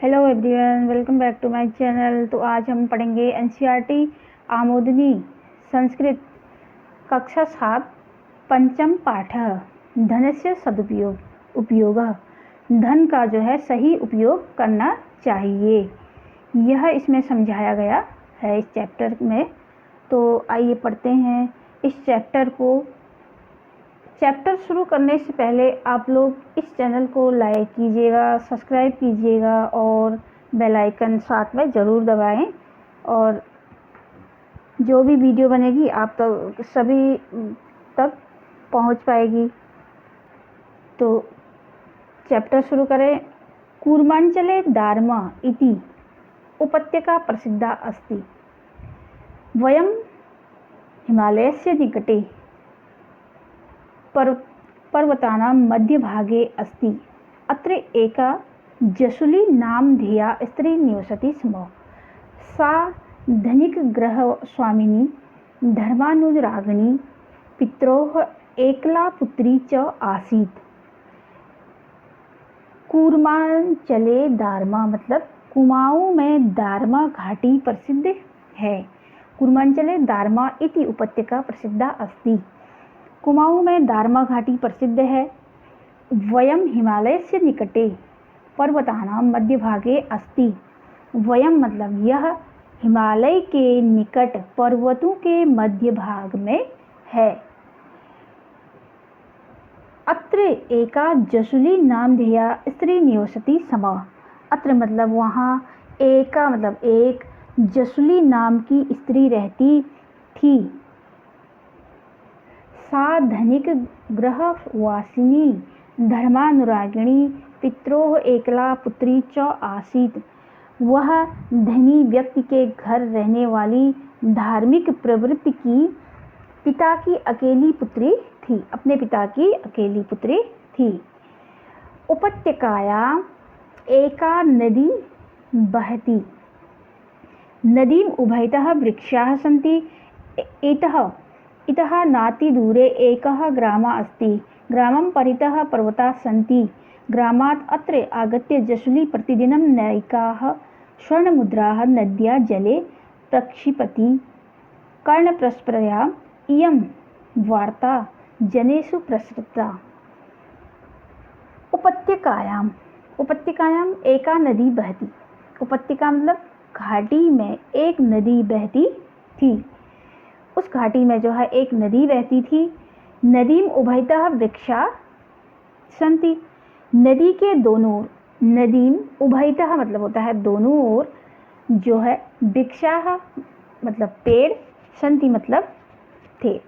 Hello everyone, welcome back to my channel. तो आज हम पढ़ेंगे एनसीईआरटी आमोदनी संस्कृत कक्षा 7 पंचम पाठ धनस्य सदुपयोग उपयोगः। धन का जो है सही उपयोग करना चाहिए, यह इसमें समझाया गया है इस चैप्टर में। तो आइए पढ़ते हैं इस चैप्टर को। चैप्टर शुरू करने से पहले आप लोग इस चैनल को लाइक कीजिएगा, सब्सक्राइब कीजिएगा और बेल आइकन साथ में ज़रूर दबाएं, और जो भी वीडियो बनेगी आप तक सभी तक पहुंच पाएगी। तो चैप्टर शुरू करें। कूर्मांचले दार्मा इति उपत्यका प्रसिद्धा अस्ति। वयं हिमालयस्य निकटे पर्वतानां मध्यभागे अस्ति। अत्र एका जसुली नामधेया स्त्री निवसति स्म। सा धनिकगृहस्वामिनी, धर्मानुरागिणी, पित्रोः एकला पुत्री च आसीत्। कूर्मांचले दार्मा मतलब कुमाऊं में दार्मा घाटी प्रसिद्ध है। कूर्मांचले दार्मा इति उपत्यका प्रसिद्धा अस्ति। कुमाऊं में दार्मा घाटी प्रसिद्ध है। वयम हिमालय से निकटे पर्वतानां मध्यभागे अस्ति। वयम मतलब यह हिमालय के निकट पर्वतों के मध्य भाग में है। अत्र एका जसुली नामधेया स्त्री निवसति स्म। अत्र मतलब वहाँ एका मतलब एक जसुली नाम की स्त्री रहती थी। सा धनिक गृहवासिनी, धर्मानुरागिणी, पित्रोः एकला पुत्री च आसीत्। वह धनी व्यक्ति के घर रहने वाली, धार्मिक प्रवृत्ति की, पिता की अकेली पुत्री थी, अपने पिता की अकेली पुत्री थी। उपत्यकायां एका नदी बहती। नदीम उभयतः वृक्षाः सन्ति। इतः नातिदूरे एकः ग्रामः अस्ति। ग्रामं परितः पर्वताः सन्ति। ग्रामात् अत्र आगत्य जसुली प्रतिदिनं नैकाः स्वर्णमुद्राः नद्याः जले प्रक्षिपति। कर्णप्रस्पृह्य इयं वार्ता जनेषु प्रसृता। उपत्यकायाम एका नदी बहती। उपत्यका मतलब घाटी में एक नदी बहती थी। उस घाटी में जो है एक नदी बहती थी। नदीम उभयतः वृक्षा सन्ति। नदी के दोनों ओर, नदीम उभयतः मतलब होता है दोनों ओर, जो है वृक्षाः मतलब पेड़, सन्ति मतलब थे।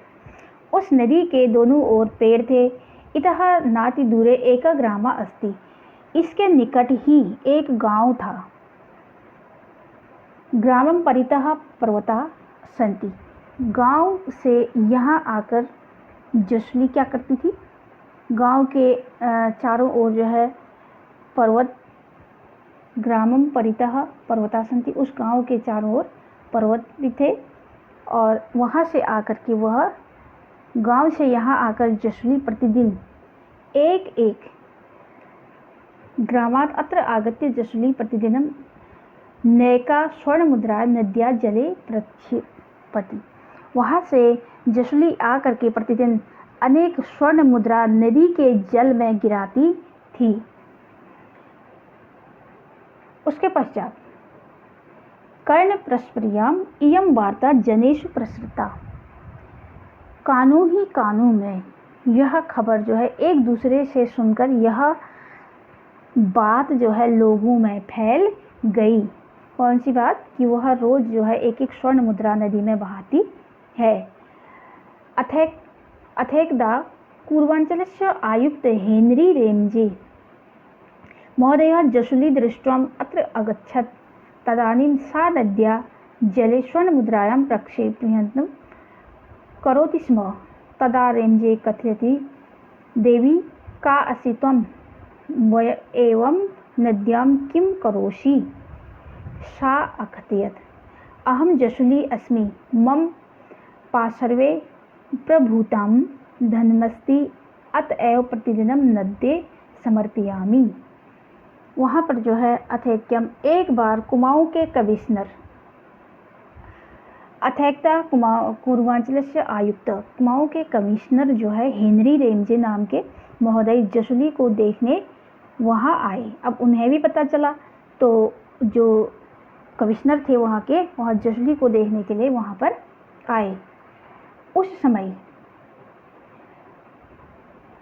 उस नदी के दोनों ओर पेड़ थे। इतः नाति दूरे एक ग्राम अस्ति। इसके निकट ही एक गांव था। ग्रामं परितः पर्वता सन्ति। गांव से यहाँ आकर जसुली क्या करती थी, गांव के चारों ओर जो है पर्वत, ग्रामम परितः पर्वता सन्ति, उस गांव के चारों ओर पर्वत भी थे। और वहाँ से आकर के वह गांव से यहाँ आकर जसुली प्रतिदिन एक ग्रामात् अत्र आगत्य जसुली प्रतिदिनं नैका स्वर्णमुद्रा नद्या जले प्रक्षिपति। वहाँ से जसुली आकर के प्रतिदिन अनेक स्वर्ण मुद्रा नदी के जल में गिराती थी। उसके पश्चात कर्ण प्रस्पृह्याम इयं वार्ता जनेषु प्रसृता। कानों ही कानों में यह खबर जो है एक दूसरे से सुनकर यह बात जो है लोगों में फैल गई। कौन सी बात? कि वह रोज जो है एक एक स्वर्ण मुद्रा नदी में बहाती है। अथेकदा पूर्वांचलस्य आयुक्त हेनरी रेमजे महोदयः जसुली दृष्ट्वाम् अत्र अगच्छत्। तदानीं सा नद्या जले स्वर्णमुद्रायां प्रक्षेपयन्तं करोति स्म। तदा रेमजे कथयति, देवी का असि त्वं? एवं नद्यां किं करोषि? सा अकथयत्, अहं जसुली अस्मि। मम पार्श्वे प्रभूतां धनमस्ति। अतएव प्रतिदिनं नद्ये समर्पयामि। वहाँ पर जो है अथैक्यम एक बार कुमाऊँ के कमिश्नर अथैक्ता कुरुवांचल से आयुक्त कुमाऊँ के कमिश्नर जो है हेनरी रेमजे नाम के महोदय जसुली को देखने वहाँ आए। अब उन्हें भी पता चला, तो जो कमिश्नर थे वहाँ के, वहाँ जसुली को देखने के लिए वहाँ पर आए। उस समय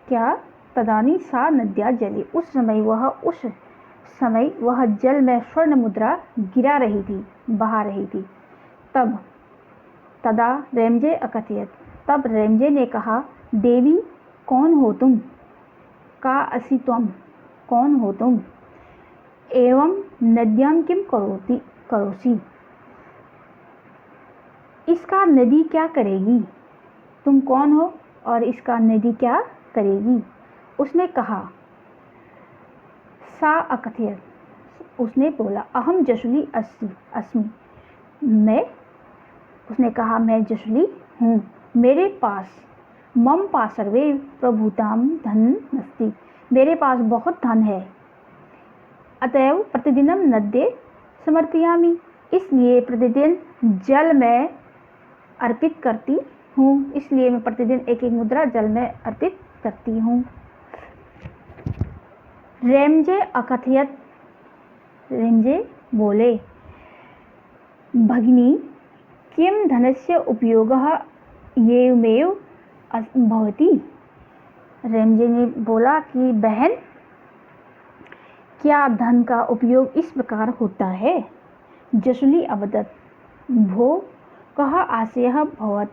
क्या तदानी सा नद्या जली, उस समय वह जल में स्वर्ण मुद्रा गिरा रही थी, बहा रही थी। तदा रेमजे अकथयत, तब रेमजे ने कहा, देवी कौन हो तुम, का असि त्वम, कौन हो तुम, एवं नद्याम किम करोसी, इसका नदी क्या करेगी, तुम कौन हो और इसका नदी क्या करेगी। उसने कहा, सा अकथयत, उसने बोला, अहम जसुली अस्मि, उसने कहा मैं जसुली हूँ, मेरे पास मम पार्श्वे प्रभुताम धन नस्ति, मेरे पास बहुत धन है। अतएव प्रतिदिनम नद्ये समर्पयामि, इसलिए प्रतिदिन जल में अर्पित करती हूँ, इसलिए मैं प्रतिदिन एक एक मुद्रा जल में अर्पित करती हूँ। रेमजे अकथयत, रेमजे बोले, भगिनी किम धनस्य उपयोगः एवमेव भवति। रेमजे ने बोला कि बहन, क्या धन का उपयोग इस प्रकार होता है। जसुली अवदत, भो कह आशयः भवत्,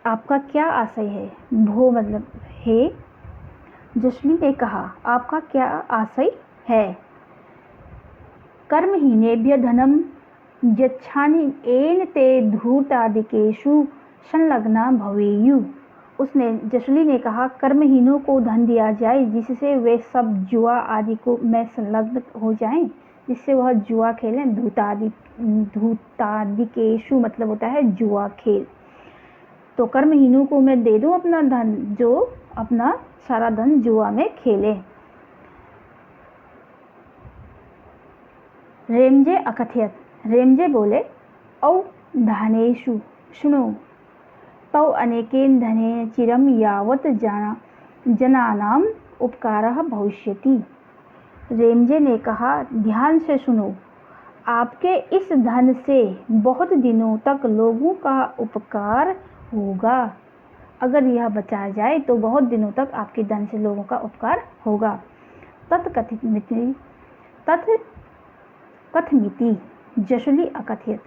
आपका क्या आशय है। भो मतलब हे। जसुली ने कहा, आपका क्या आशय है। कर्महीनेभ्य धनम यच्छानि एन ते धूर्तादिकेषु संलग्ना भवेयु। उसने जसुली ने कहा, कर्महीनों को धन दिया जाए जिससे वे सब जुआ आदि को में संलग्न हो जाएं, जिससे वह जुआ खेलें। धूर्तादिकेषु मतलब होता है जुआ खेल। तो कर्महीनों को मैं दे दूं अपना धन, जो अपना सारा धन जुआ में खेले। रेमजे अकथयत, रेमजे बोले, औ धनेषु, सुनो, तौ अनेकेन धनेन चिरम यावत जनानाम उपकारः भविष्यति। रेमजे ने कहा, ध्यान से सुनो, आपके इस धन से बहुत दिनों तक लोगों का उपकार होगा। अगर यह बचाया जाए तो बहुत दिनों तक आपके धन से लोगों का उपकार होगा। कथमिति जसुली अकथयत,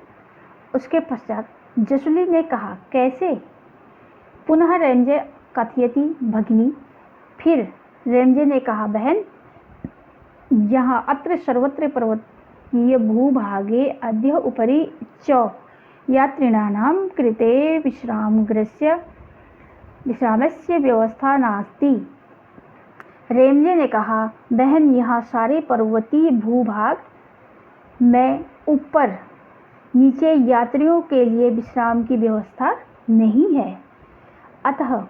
उसके पश्चात जसुली ने कहा, कैसे। पुनः रेमजे कथयति भगिनी, फिर रेमजे ने कहा, बहन, यहाँ अत्र सर्वत्र पर्वतीय भूभागे अद्य उपरि च यात्रिणानां कृते विश्रामस्य व्यवस्था नास्ति। रेमजे ने कहा, बहन, यहाँ सारे पर्वतीय भूभाग में ऊपर नीचे यात्रियों के लिए विश्राम की व्यवस्था नहीं है। अतः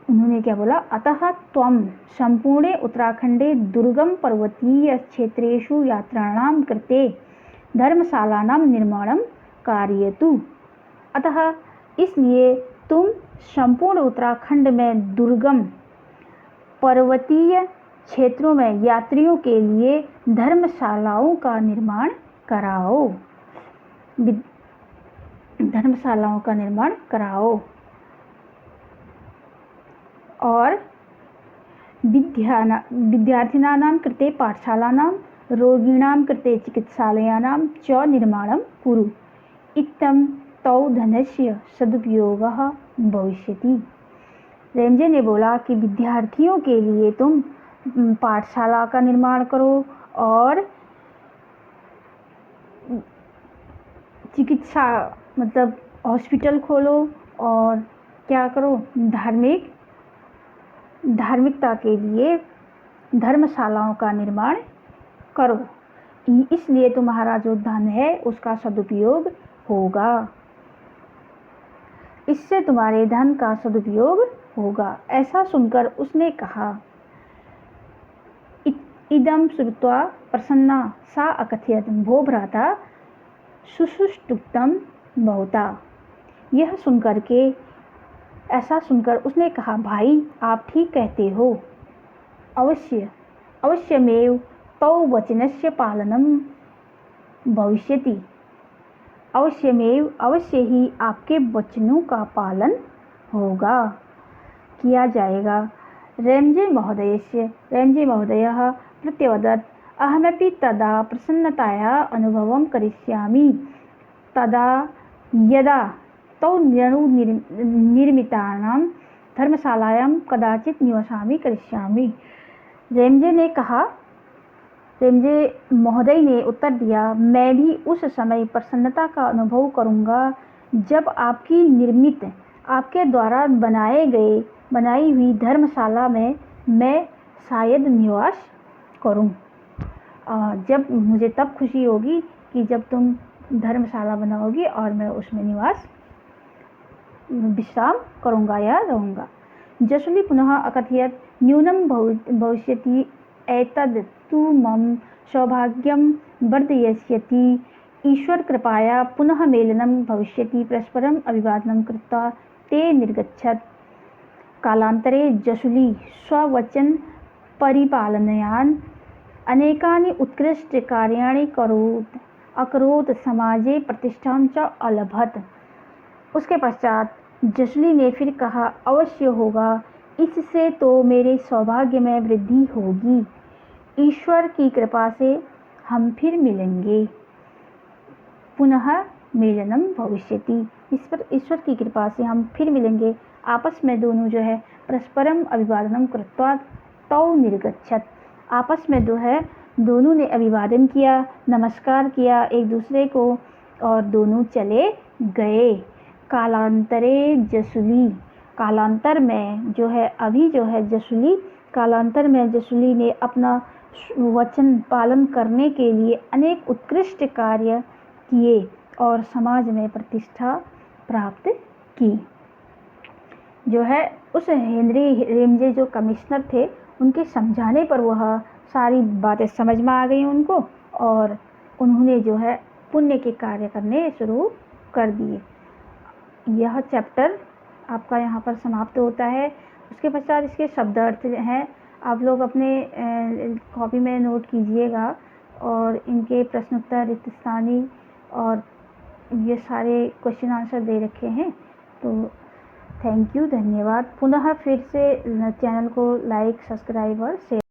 उन्होंने क्या बोला, अतः त्वं संपूर्णे उत्तराखंडे दुर्गम पर्वतीय क्षेत्रेषु यात्राणां कृते धर्मशालानां निर्माणं कारयतु। अतः इसलिए तुम संपूर्ण उत्तराखंड में दुर्गम पर्वतीय क्षेत्रों में यात्रियों के लिए धर्मशालाओं का निर्माण कराओ, धर्मशालाओं का निर्माण कराओ। और विद्यार्थिनानां कृते पाठशालानां, रोगिणां कृते चिकित्सालयानां च निर्माणं कुरु, इत्थं तौ धनस्य सदुपयोगः भविष्यति। रेमजे ने बोला कि विद्यार्थियों के लिए तुम पाठशाला का निर्माण करो और चिकित्सा मतलब हॉस्पिटल खोलो, और क्या करो, धार्मिकता के लिए धर्मशालाओं का निर्माण करो। इसलिए तुम्हारा जो धन है उसका सदुपयोग होगा, इससे तुम्हारे धन का सदुपयोग होगा। ऐसा सुनकर उसने कहा, इदं श्रुत्वा प्रसन्ना सा अकथयत् भो भ्राता सुसुष्टुक्तं बहुता। यह सुनकर के ऐसा सुनकर उसने कहा, भाई आप ठीक कहते हो, अवश्यमेव तौ वचनस्य पालनम भविष्यति। अवश्यमेव अवश्य ही आपके वचनों का पालन होगा, किया जाएगा। रेमजे महोदयः प्रत्यवदत् अहमपि तदा प्रसन्नताया अनुभवं करिष्यामि तदा यदा तौ निर्मितानां धर्मशालायां कदाचित् निवसामि करिष्यामि। रेमजे महोदय ने उत्तर दिया, मैं भी उस समय प्रसन्नता का अनुभव करूँगा जब आपकी निर्मित, आपके द्वारा बनाई हुई धर्मशाला में मैं शायद निवास करूँ। जब मुझे तब खुशी होगी कि जब तुम धर्मशाला बनाओगी और मैं उसमें निवास विश्राम करूँगा या रहूँगा। जसुली पुनः अकथयत् न्यूनं भविष्यति एतद् तु मम सौभाग्यं वर्धयिष्यति। ईश्वर कृपया पुनः मेलनं भविष्यति। परस्परम् अभिवादनं कृत्वा ते निर्गच्छत्। कालान्तरे जसुली स्ववचन परिपालनयान् अनेकानि उत्कृष्टकार्याणि अकरोत्, समाजे प्रतिष्ठां च अलभत। उसके पश्चात जसुली ने फिर कहा, अवश्य होगा, इससे तो मेरे सौभाग्य में वृद्धि होगी। ईश्वर की कृपा से हम फिर मिलेंगे। पुनः मेलनम भविष्यति। ईश्वर की कृपा से हम फिर मिलेंगे। आपस में दोनों जो है परस्परम अभिवादनम कृत्वा तौ निर्गच्छत। आपस में दोनों ने अभिवादन किया, नमस्कार किया एक दूसरे को और दोनों चले गए। कालांतरे जसुली, कालांतर में जो है अभी जो है जसुली, कालांतर में जसुली ने अपना वचन पालन करने के लिए अनेक उत्कृष्ट कार्य किए और समाज में प्रतिष्ठा प्राप्त की। जो है उस हेनरी रेमजे जो कमिश्नर थे, उनके समझाने पर वह सारी बातें समझ में आ गई उनको और उन्होंने जो है पुण्य के कार्य करने शुरू कर दिए। यह चैप्टर आपका यहाँ पर समाप्त होता है। उसके पश्चात इसके शब्द अर्थ हैं, आप लोग अपने कॉपी में नोट कीजिएगा और इनके प्रश्नोत्तर, रिक्त स्थानी और ये सारे क्वेश्चन आंसर दे रखे हैं। तो थैंक यू, धन्यवाद। पुनः फिर से चैनल को लाइक, सब्सक्राइब और शेयर